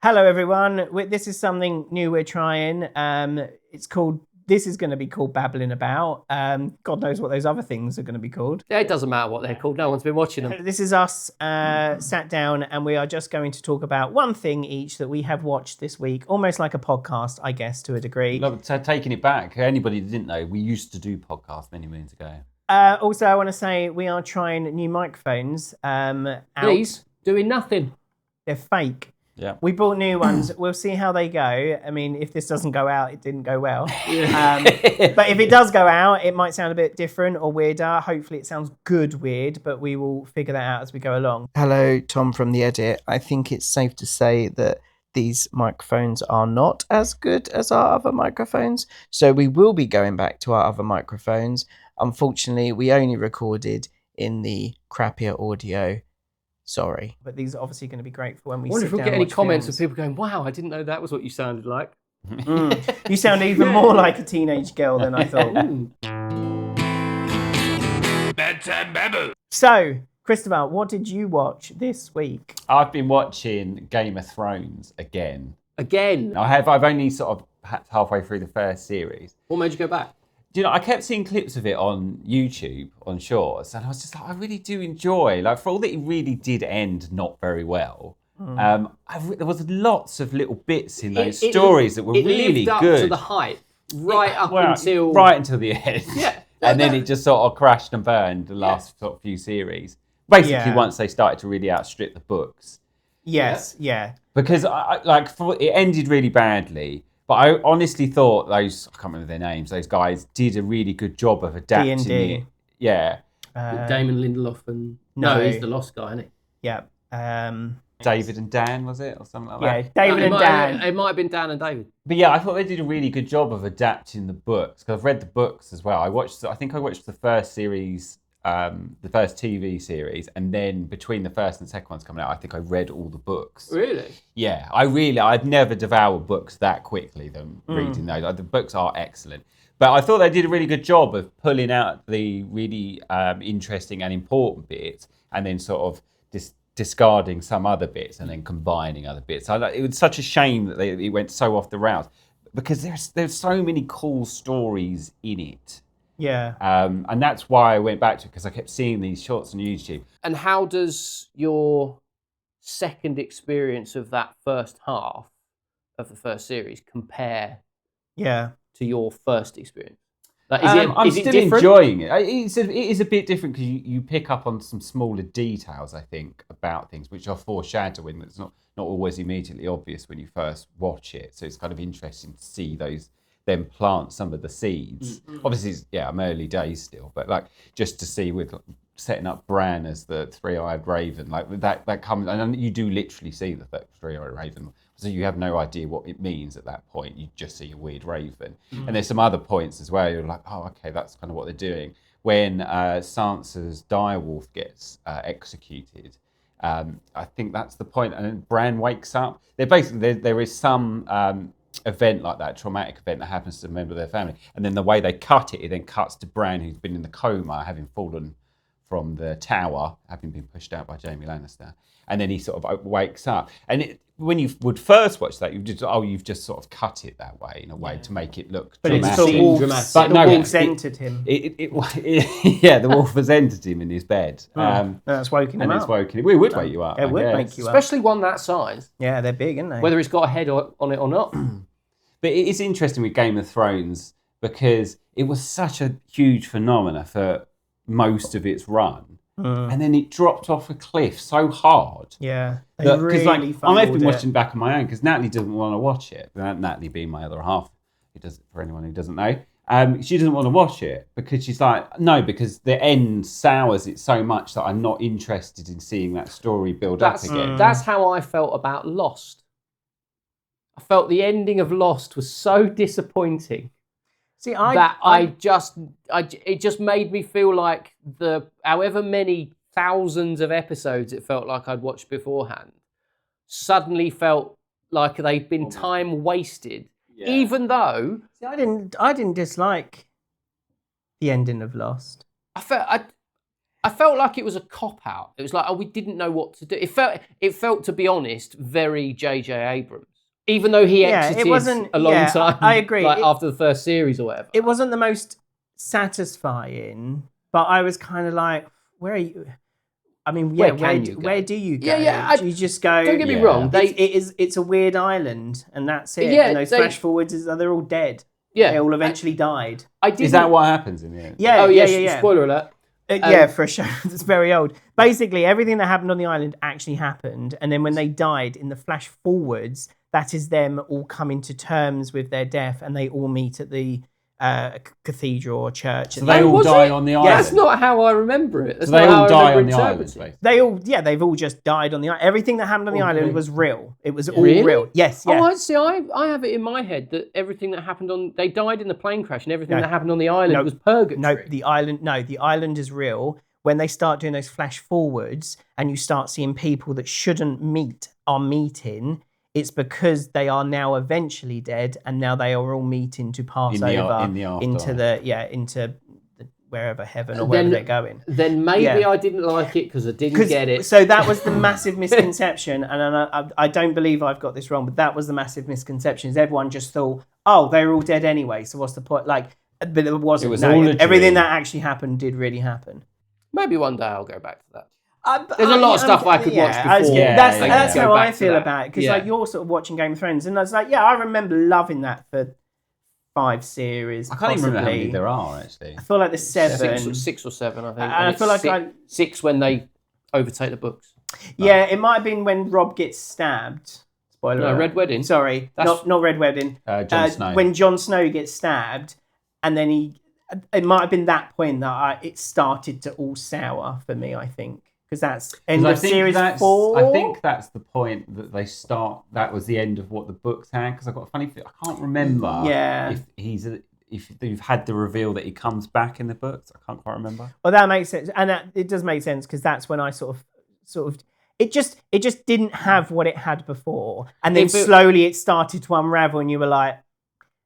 Hello, everyone. This is something new we're trying. This is going to be called Babbling About. God knows what those other things are going to be called. Yeah, it doesn't matter what they're called. No one's been watching them. This is us sat down, and we are just going to talk about one thing each that we have watched this week, almost like a podcast, I guess, to a degree. So taking it back, anybody that didn't know, we used to do podcasts many moons ago. Also, I want to say we are trying new microphones out. These doing nothing. They're fake. Yeah. We bought new ones. We'll see how they go. I mean, if this doesn't go out, it didn't go well. But if it does go out, it might sound a bit different or weirder. Hopefully it sounds good weird, but we will figure that out as we go along. Hello, Tom from The Edit. I think it's safe to say that these microphones are not as good as our other microphones. So we will be going back to our other microphones. Unfortunately, we only recorded in the crappier audio. Sorry. But these are obviously going to be great for when we sit down. I wonder if we'll get any comments of people going, wow, I didn't know that was what you sounded like. You sound even more like a teenage girl than I thought. Bedtime Babble. So, Christopher, what did you watch this week? I've been watching Game of Thrones again. Again? I've only sort of halfway through the first series. What made you go back? Do you know, I kept seeing clips of it on YouTube, on Shorts, and I was just like, I really do enjoy, like, for all that it really did end not very well, there was lots of little bits in those stories that were really lived up good. to the hype, until... Right until the end. Yeah. And then it just sort of crashed and burned the last sort of few series. Basically, once they started to really outstrip the books. Yes, yeah. Because, it ended really badly. But I honestly thought I can't remember their names, those guys did a really good job of adapting D&D. it. Yeah. Damon Lindelof and... No, he's the Lost guy, isn't he? Yeah. David and Dan, was it? Or something like that? Yeah, David and Dan. It might have been Dan and David. But yeah, I thought they did a really good job of adapting the books. Because I've read the books as well. I think I watched the first series, the first TV series, and then between the first and second ones coming out, I think I read all the books. Really? Yeah, I've never devoured books that quickly than reading those. The books are excellent. But I thought they did a really good job of pulling out the really interesting and important bits and then sort of discarding some other bits and then combining other bits. It was such a shame that it went so off the rails because there's so many cool stories in it. Yeah. And that's why I went back to it, because I kept seeing these shorts on YouTube. And how does your second experience of that first half of the first series compare to your first experience? Like, I'm is it still different? enjoying it. It is a bit different because you pick up on some smaller details, I think, about things which are foreshadowing. That's not always immediately obvious when you first watch it. So it's kind of interesting to see them plant some of the seeds. Obviously, I'm early days still, but like just to see with setting up Bran as the three-eyed raven, like that comes, and you do literally see the three-eyed raven. So you have no idea what it means at that point. You just see a weird raven. And there's some other points as well. You're like, oh, okay, that's kind of what they're doing. When Sansa's direwolf gets executed, I think that's the point. And then Bran wakes up. There is some event like that, traumatic event that happens to a member of their family. And then the way they cut it then cuts to Bran, who's been in the coma, having fallen from the tower, having been pushed out by Jaime Lannister. And then he sort of wakes up. And when you would first watch that, you've just sort of cut it that way in a way to make it look dramatic. But it's the wolves entered him. The wolf has entered him in his bed. That's woken him up. It's woken him. We would wake you up. It would wake you up. Especially one that size. Yeah, they're big, aren't they? Whether it's got a head on it or not. But it is interesting with Game of Thrones because it was such a huge phenomena for most of its run. And then it dropped off a cliff so hard. Yeah. Because I've been watching back on my own because Natalie doesn't want to watch it. Natalie being my other half, for anyone who doesn't know. She doesn't want to watch it because she's like, no, because the end sours it so much that I'm not interested in seeing that story build up again. That's how I felt about Lost. I felt the ending of Lost was so disappointing. See, it just made me feel like however many thousands of episodes it felt like I'd watched beforehand suddenly felt like they'd been time wasted. Yeah. Even though I didn't dislike the ending of Lost. I I felt like it was a cop out. It was like, we didn't know what to do. It felt, to be honest, very J.J. Abrams. Even though he exited it wasn't a long time, I agree. Like after the first series or whatever. It wasn't the most satisfying, but I was kind of like, where are you? I mean, Where do you go? Yeah. Do you just go? Don't get me wrong. It's a weird island, and that's it. Yeah, and those flash forwards, they're all dead. Yeah, they all eventually died. Is that what happens in the end? Yeah. Oh yeah. Spoiler alert. Yeah, for a show that's very old. Basically, everything that happened on the island actually happened, and then when they died in the flash forwards, that is them all coming to terms with their death, and they all meet at the cathedral or church. So they all die on the island. That's not how I remember it. So they all die on the island. Basically. They've all just died on the island. Everything that happened on the island was real. It was all really? real. Yes. Yeah. Oh, I see. I have it in my head that everything that happened they died in the plane crash, and everything that happened on the island was purgatory. The island is real. When they start doing those flash forwards, and you start seeing people that shouldn't meet are meeting. It's because they are now eventually dead, and now they are all meeting to pass over into wherever heaven or wherever they're going. Then maybe I didn't like it because I didn't get it. So that was the massive misconception, and I don't believe I've got this wrong, but that was the massive misconception. Is everyone just thought, oh, they were all dead anyway, so what's the point? But it wasn't. It was all a dream. Everything that actually happened did really happen. Maybe one day I'll go back to that. There's a lot of stuff I could watch before. That's how I feel about it, because you're sort of watching Game of Thrones, and I was like, I remember loving that for 5 series. I can't even remember how many there are actually. I feel like there's 7, 6 or 7, I think. And I feel like 6 when they overtake the books. Yeah, it might have been when Rob gets stabbed. Spoiler alert. Red Wedding. Sorry, not Red Wedding. Jon Snow. When Jon Snow gets stabbed, and then it might have been that point that it started to all sour for me. I think. Because that's end of series 4. I think that's the point that they start. That was the end of what the books had. Because I've got a funny feeling. I can't remember. Yeah. If they've had the reveal that he comes back in the books, I can't quite remember. Well, that makes sense, and it does make sense because that's when I sort of. It just didn't have what it had before, and then slowly it started to unravel, and you were like.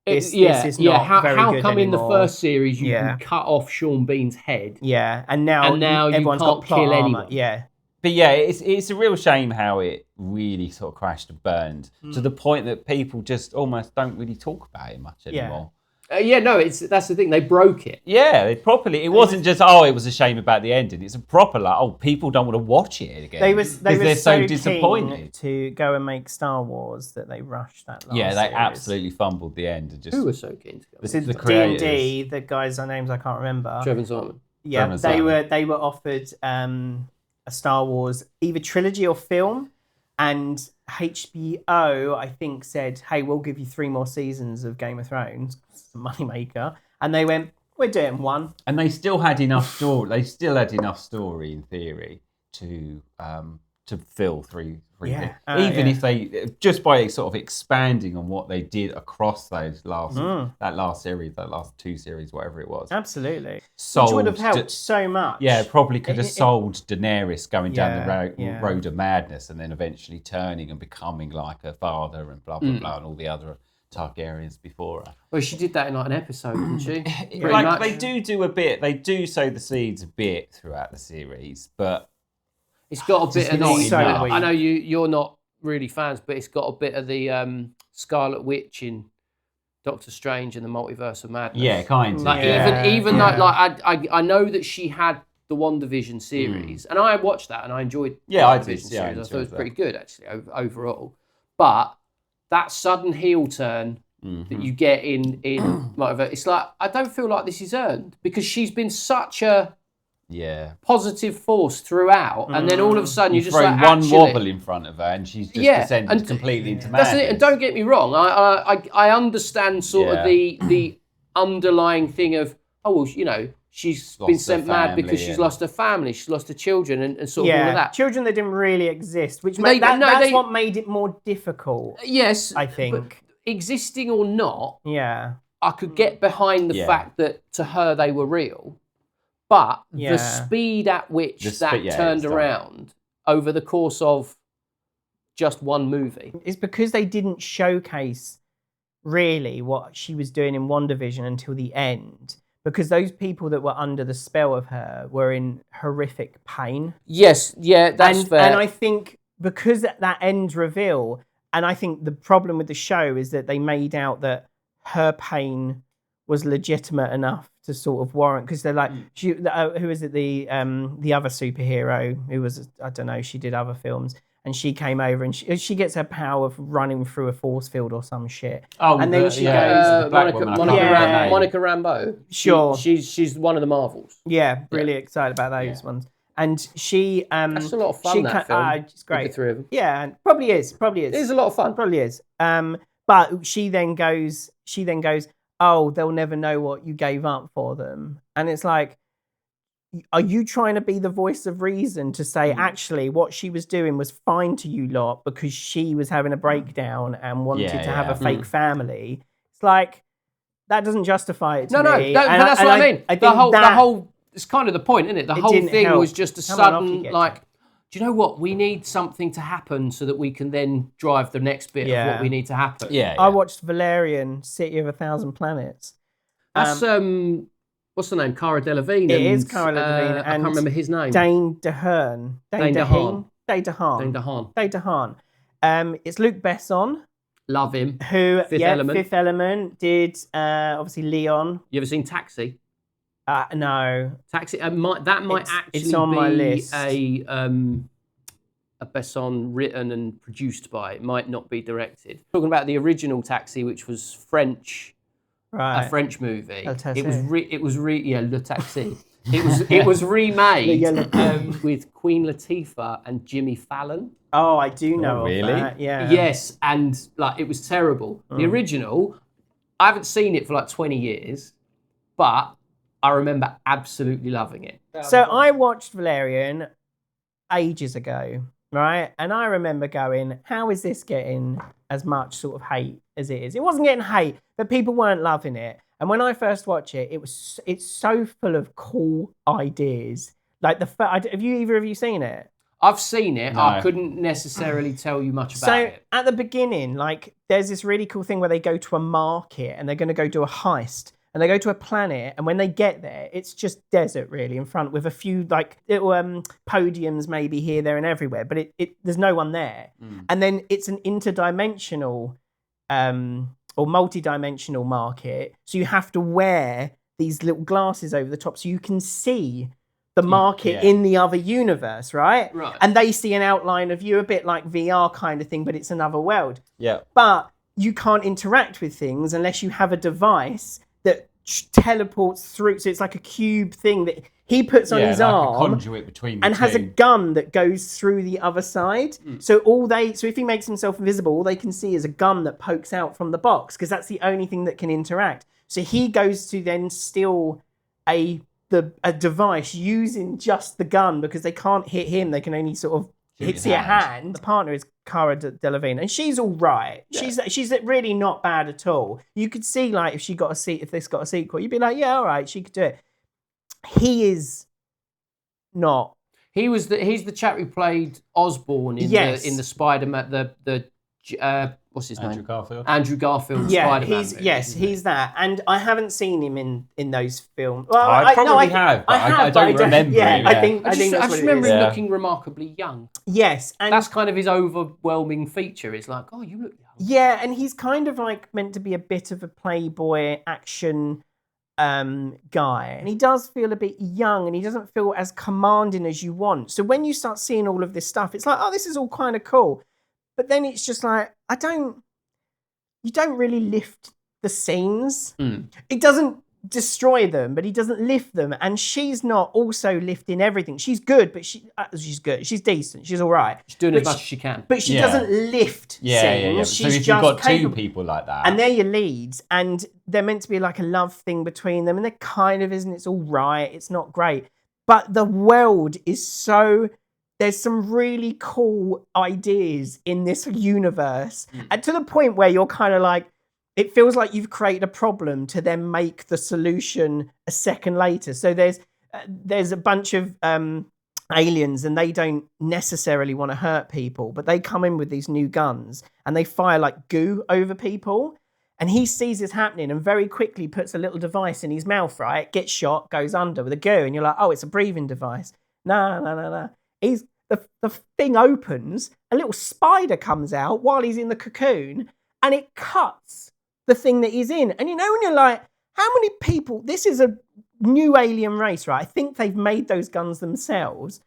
This is not very how good come anymore. In the first series you can cut off Sean Bean's head? Yeah, and now everyone's got plot kill armor. anyone. Yeah, but yeah, it's a real shame how it really sort of crashed and burned to the point that people just almost don't really talk about it much anymore. That's the thing. They broke it. Yeah, it wasn't just it was a shame about the ending. It's a proper people don't want to watch it again. They were they're so disappointed to go and make Star Wars that they rushed that last. Yeah, they series. absolutely fumbled the end. And just who was so keen to go? The creators. D&D, the guys' names I can't remember. Trevor and Simon. Yeah, they were offered a Star Wars either trilogy or film, and HBO, I think, said, hey, we'll give you 3 more seasons of Game of Thrones, moneymaker. And they went, we're doing 1. And they still had enough story. They still had enough story, in theory, to fill 3 even if they, just by sort of expanding on what they did across those last 2 series, whatever it was. Absolutely. Sold, which would have helped so much. Yeah, probably could have sold Daenerys going down the road of madness and then eventually turning and becoming like her father and blah, blah, blah, and all the other Targaryens before her. Well, she did that in like an episode, didn't she? They do a bit. They do sow the seeds a bit throughout the series, but it's got a bit of the. I know you're not really fans, but it's got a bit of the Scarlet Witch in Doctor Strange and the Multiverse of Madness. Yeah, kind of. Even though I know that she had the WandaVision series, and I watched that and I enjoyed. I did. Series. I thought it was pretty good actually overall, but that sudden heel turn that you get in Multiverse, it's like I don't feel like this is earned because she's been such a positive force throughout, and then all of a sudden you just throw like one wobble in front of her, and she's just descended completely into madness. That's it. And don't get me wrong, I understand sort of the underlying thing of she's been sent mad because she's lost her family, she's lost her children, and sort of all of that. Children that didn't really exist, which that's what made it more difficult. Yes, I think existing or not, I could get behind the fact that to her they were real. But the speed at which that turned around over the course of just one movie. It's because they didn't showcase really what she was doing in WandaVision until the end. because those people that were under the spell of her were in horrific pain. Yes, yeah, that's fair. And I think because that end reveal, and I think the problem with the show is that they made out that her pain was legitimate enough to sort of warrant, because they're like, who is it? The other superhero who was, I don't know, she did other films, and she came over and she gets her power of running through a force field or some shit. Oh, and then she goes, Monica Rambeau. Sure. She's one of the Marvels. Yeah, really excited about those ones. And she, that's a lot of fun. That film, it's great. The three of them. Yeah, and probably is. It is a lot of fun. Probably is. But she then goes, oh, they'll never know what you gave up for them. And it's like, are you trying to be the voice of reason to say, actually, what she was doing was fine to you lot because she was having a breakdown and wanted to have a fake family? It's like, that doesn't justify it to me. But that's what I mean. The whole, it's kind of the point, isn't it? The whole thing was just a sudden, like, do you know what? We need something to happen so that we can then drive the next bit of what we need to happen. Yeah. I watched Valerian, City of a Thousand Planets. That's, what's the name? Cara Delevingne. It is Cara Delevingne. I can't remember his name. Dane DeHaan. Dane DeHaan. It's Luc Besson. Love him. Who, Fifth Element. Did, obviously, Leon. You ever seen Taxi? No. Taxi. That might it's on my list. A Besson written and produced by. It might not be directed. Talking about the original Taxi, which was French. Right. A French movie. Le Taxi. It was Le Taxi. It was remade with Queen Latifah and Jimmy Fallon. Oh, I do know. Really? That. Yeah. Yes, and like it was terrible. The original, I haven't seen it for like 20 years, but I remember absolutely loving it. So I watched Valerian ages ago, right? And I remember going, how is this getting as much sort of hate as it is? It wasn't getting hate, but people weren't loving it. And when I first watched it, it's so full of cool ideas. Like have either of you seen it? I've seen it. No. I couldn't necessarily tell you much about it. So at the beginning, like there's this really cool thing where they go to a market and they're going to go do a heist. And they go to a planet, and when they get there, it's just desert, really, in front with a few like little podiums, maybe here, there, and everywhere. But there's no one there. And then it's an interdimensional or multi-dimensional market, so you have to wear these little glasses over the top so you can see the market in the other universe, right? Right. And they see an outline of you, a bit like VR kind of thing, but it's another world. Yeah. But you can't interact with things unless you have a device that teleports through. So it's like a cube thing that he puts on his like arm, a conduit between the and two. has a gun that goes through the other side. So if he makes himself invisible, all they can see is a gun that pokes out from the box, because that's the only thing that can interact. So he goes to then steal a device using just the gun, because they can't hit him. They can only sort of see a hand. The partner is Cara Delevingne, and she's all right. Yeah. She's really not bad at all. You could see like if this got a sequel, you'd be like, yeah, all right, she could do it. He is not. He's the chap who played Osborn in the Spider-Man. What's his name? Andrew Garfield. Yeah, Spider-Man he's that, and I haven't seen him in those films. Well, I probably have, but I don't remember. Yeah, I think I that's just what remember it is. him looking remarkably young. Yes, and that's kind of his overwhelming feature. It's like, oh, you look young. Yeah, and he's kind of like meant to be a bit of a playboy action guy, and he does feel a bit young, and he doesn't feel as commanding as you want. So when you start seeing all of this stuff, it's like, oh, this is all kind of cool. But then it's just like, you don't really lift the scenes. It doesn't destroy them, but he doesn't lift them. And she's not also lifting everything. She's good, but she's good. She's decent. She's all right. She's doing as much as she can. But she doesn't lift scenes. Yeah. She's so if just you've got capable. two people like that. And they're your leads, and they're meant to be like a love thing between them, and there kind of isn't. It's all right. It's not great. But the world is so... There's some really cool ideas in this universe. And to the point where you're kind of like, it feels like you've created a problem to then make the solution a second later. So there's a bunch of aliens, and they don't necessarily want to hurt people, but they come in with these new guns and they fire like goo over people. And he sees this happening and very quickly puts a little device in his mouth, right? Gets shot, goes under with a goo. And you're like, oh, it's a breathing device. No. The thing opens, a little spider comes out while he's in the cocoon and it cuts the thing that he's in. And when you're like, how many people, this is a new alien race, right? I think they've made those guns themselves.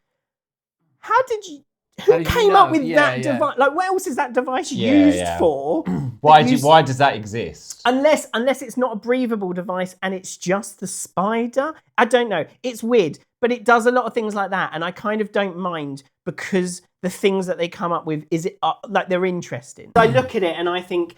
Who came up with that device? Like, what else is that device used for? Why does that exist? Unless it's not a breathable device and it's just the spider. I don't know. It's weird, but it does a lot of things like that, and I kind of don't mind because the things that they come up with like they're interesting. I look at it and I think,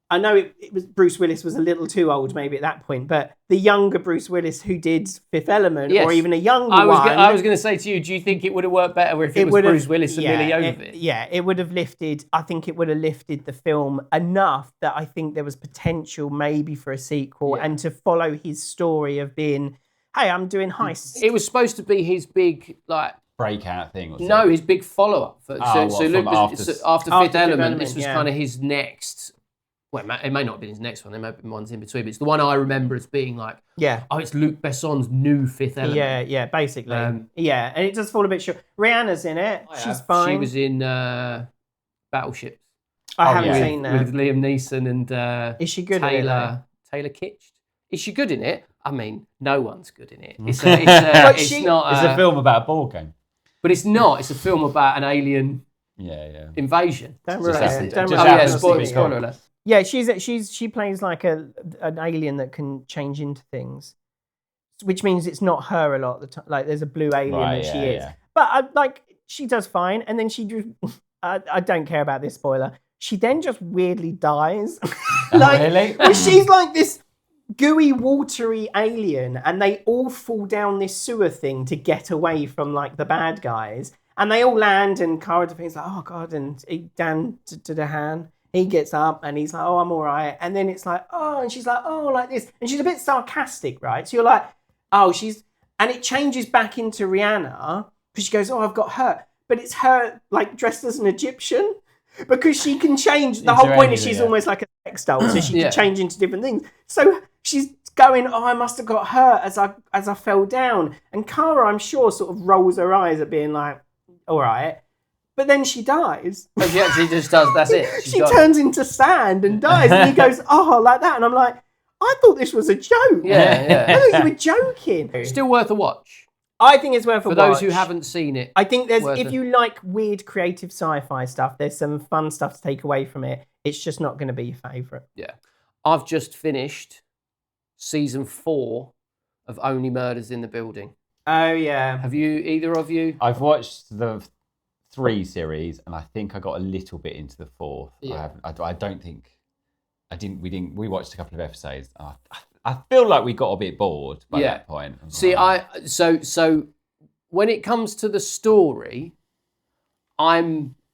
I know it was Bruce Willis was a little too old maybe at that point, but the younger Bruce Willis who did Fifth Element, or even a younger one. I was going to say to you, do you think it would have worked better if it was Bruce Willis and Milla Jovovich? It would have lifted. I think it would have lifted the film enough that I think there was potential maybe for a sequel and to follow his story of being, hey, I'm doing heists. It was supposed to be his big breakout thing. Or no, his big follow-up. After Fifth Element, this was kind of his next. Well, it may not have been his next one. There may have been ones in between, but it's the one I remember as being like, it's Luc Besson's new Fifth Element. Yeah, basically. And it does fall a bit short. Rihanna's in it. She's fine. She was in Battleships. I haven't seen that. With Liam Neeson and is she good Taylor Kitsch. Is she good in it? I mean, no one's good in it. It's a film about a board game. But it's not. It's a film about an alien invasion. Spoiler alert. Yeah, she plays like an alien that can change into things, which means it's not her a lot of the time. Like there's a blue alien that she is, but she does fine. And then she just, I don't care about this spoiler. She then just weirdly dies. Really? Well, she's like this gooey, watery alien, and they all fall down this sewer thing to get away from like the bad guys, and they all land. And Cara Delevingne's like, oh god, and Dan to the hand. He gets up and he's like, oh, I'm all right. And then it's like, oh, and she's like, oh, like this. And she's a bit sarcastic, right? So you're like, oh, and it changes back into Rihanna because she goes, oh, I've got hurt. But it's her like dressed as an Egyptian because she can change. The whole point is she's almost like a sex doll, so she can change into different things. So she's going, oh, I must have got hurt as I fell down. And Cara, I'm sure, sort of rolls her eyes at being like, all right. But then she dies. Oh, she actually just does, that's it. She turns into sand and dies. And he goes, oh, like that. And I'm like, I thought this was a joke. Yeah. I thought you were joking. Still worth a watch. I think it's worth a watch. For those who haven't seen it. I think if you like weird creative sci-fi stuff, there's some fun stuff to take away from it. It's just not going to be your favourite. Yeah. I've just finished season 4 of Only Murders in the Building. Oh, yeah. Have you, either of you? I've watched the 3 series, and I think I got a little bit into the 4th. Yeah. I don't think we watched a couple of episodes. I feel like we got a bit bored by that point. So when it comes to the story,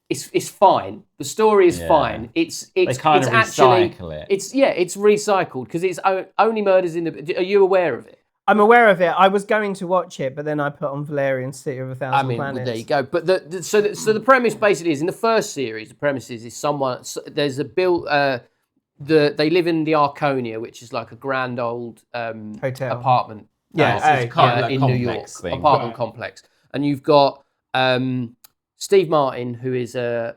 it's fine. The story is fine. It's kind of recycle it. It's recycled because it's Only Murders in the. Are you aware of it? I'm aware of it. I was going to watch it, but then I put on Valerian City of a Thousand Planets. There you go. But the premise basically is in the first series. The premise is there's a they live in the Arconia, which is like a grand old hotel apartment. In New York, apartment complex, and you've got Steve Martin, who is a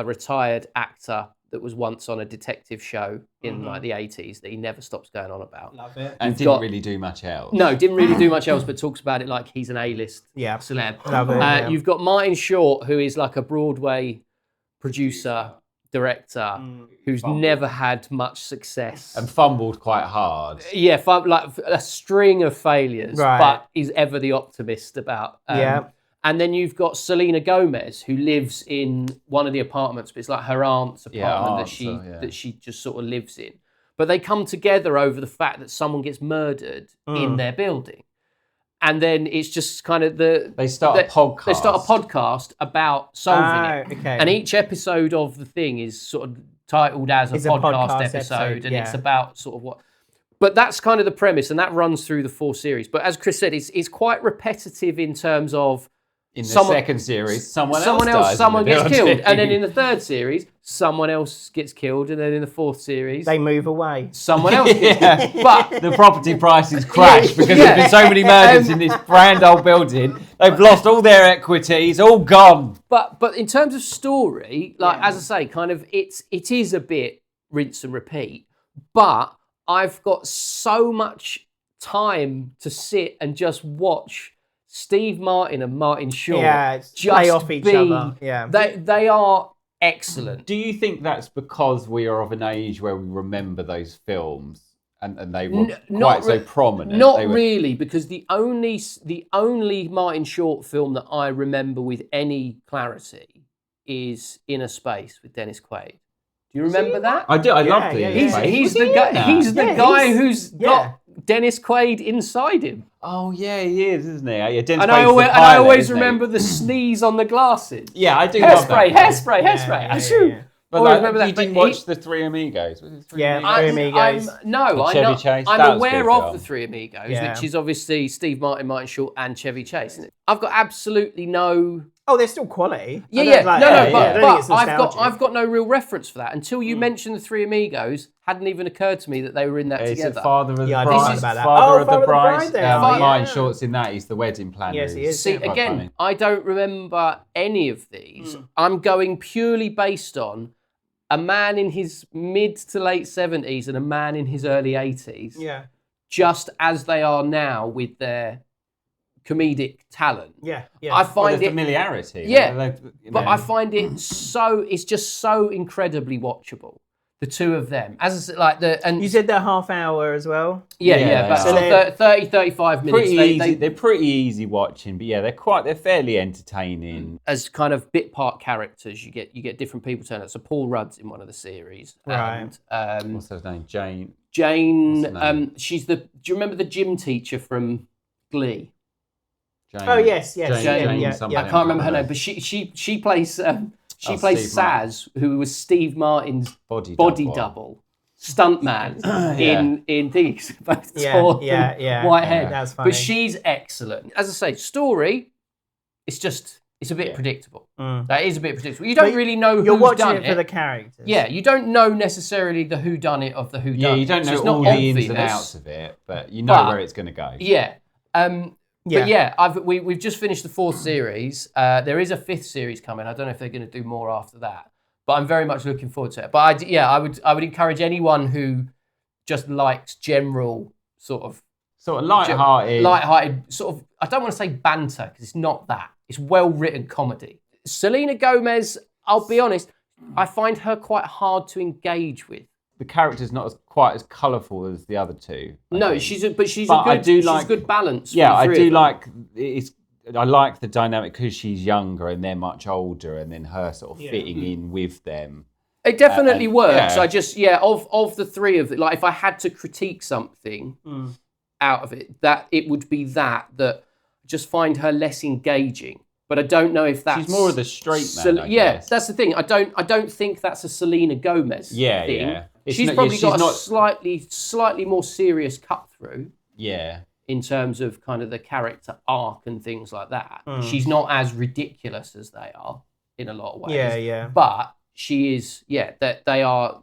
retired actor that was once on a detective show in like the 80s that he never stops going on about. Love it. And didn't really do much else. No, didn't really do much else, but talks about it like he's an A-list celeb. Love it. You've got Martin Short, who is like a Broadway producer, director, who's never had much success. And fumbled quite hard. Yeah, like a string of failures, but is ever the optimist about... And then you've got Selena Gomez, who lives in one of the apartments, but it's like her aunt's apartment that she just sort of lives in. But they come together over the fact that someone gets murdered in their building. And then it's just kind of They start a podcast. They start a podcast about solving it. Okay. And each episode of the thing is sort of titled as a podcast episode. And it's about sort of what... But that's kind of the premise, and that runs through the 4 series. But as Chris said, it's quite repetitive in terms of... In the second series, someone else gets killed. And then in the 3rd series, someone else gets killed, and then in the 4th series, They move away. someone else gets killed. But The property prices crash because there's been so many murders in this brand old building. They've lost all their equity. It's all gone. But in terms of story, like as I say, kind of it is a bit rinse and repeat. But I've got so much time to sit and just watch Steve Martin and Martin Short play off each other. Yeah, they are excellent. Do you think that's because we are of an age where we remember those films and they were so prominent? Not really, because the only Martin Short film that I remember with any clarity is Inner Space with Dennis Quaid. Do you remember that? I do. I love the He's the guy. He's the guy who's got Dennis Quaid inside him. Oh yeah, he is, isn't he? Yeah, Dennis And Quaid's I always remember the sneeze on the glasses. Yeah, I do love that. Hairspray. But always remember that. You didn't watch The Three Amigos? Was it Three Amigos? I'm aware of The Three Amigos, which is obviously Steve Martin, Martin Short, and Chevy Chase. I've got absolutely no. Oh, they're still quality. But I've got no real reference for that until you mentioned The Three Amigos. Hadn't even occurred to me that they were in that together. It's Father of the Bride. Father of the Bride. Martin Short's in that. He's the wedding planner. Yes, he is. See, again, funny. I don't remember any of these. I'm going purely based on a man in his mid to late 70s and a man in his early 80s. Yeah. Just as they are now with their comedic talent. Yeah. I find it familiarity. Yeah. But I find it it's just so incredibly watchable. The two of them. As I said, you said they're half hour as well? Yeah, but 30, 35 minutes. They're pretty easy watching, but they're fairly entertaining. As kind of bit part characters, you get different people turn up. So Paul Rudd's in one of the series. Right. And, what's her name? Jane. She's do you remember the gym teacher from Glee? Jane. Oh yes. Jane, I can't remember her name, but she plays She plays Saz, who was Steve Martin's body double. Stuntman in these, both tall and white hair. That's funny. But she's excellent. As I say, story, it's a bit predictable. That is a bit predictable. You don't really know who's done it. You're watching it for the characters. Yeah, you don't know necessarily the whodunit of the whodunit. Yeah, you don't know all the ins and outs of it, but you know where it's going to go. Yeah. But we've just finished the 4th series. There is a 5th series coming. I don't know if they're going to do more after that, but I'm very much looking forward to it. But I would encourage anyone who just likes general sort of light-hearted sort of. I don't want to say banter because it's not that. It's well-written comedy. Selena Gomez, I'll be honest, I find her quite hard to engage with. The character's not quite as colourful as the other two. She's a good balance. Yeah, I do like I like the dynamic because she's younger and they're much older, and then her sort of fitting in with them. It definitely works. I just of the three of it, like if I had to critique something out of it, that it would be that I just find her less engaging. But I don't know if that's... She's more of the straight man, I guess. That's the thing. I don't think that's a Selena Gomez thing. Yeah. She's probably got a slightly more serious cut through. Yeah. In terms of kind of the character arc and things like that. She's not as ridiculous as they are in a lot of ways. Yeah. But she is, that they are,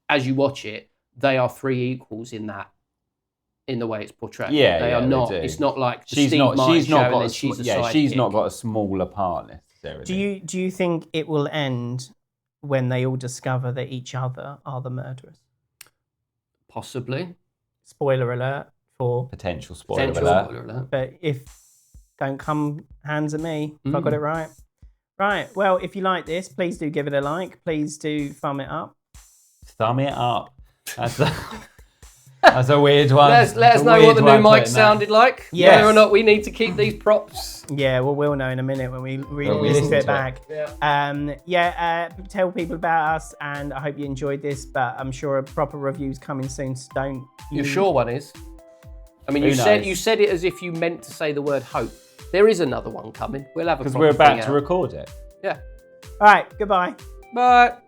as you watch it, they are three equals in that. In the way it's portrayed, they are not. It's not like the Steve Martin show, and then she's a sidekick. She's not got a smaller part necessarily. Do you think it will end when they all discover that each other are the murderers? Possibly. Spoiler alert for potential spoiler alert. But don't come hands at me if I got it right. Right. Well, if you like this, please do give it a like. Please do thumb it up. Thumb it up. That's a weird one. Let us know what the new mic sounded like. Yes. Whether or not we need to keep these props. Yeah, well, we'll know in a minute when we listen to it back. Tell people about us, and I hope you enjoyed this, but I'm sure a proper review's coming soon, so don't... You're sure one is? I mean, you said it as if you meant to say the word hope. There is another one coming. We'll have a proper because we're about to record it. Yeah. All right, goodbye. Bye.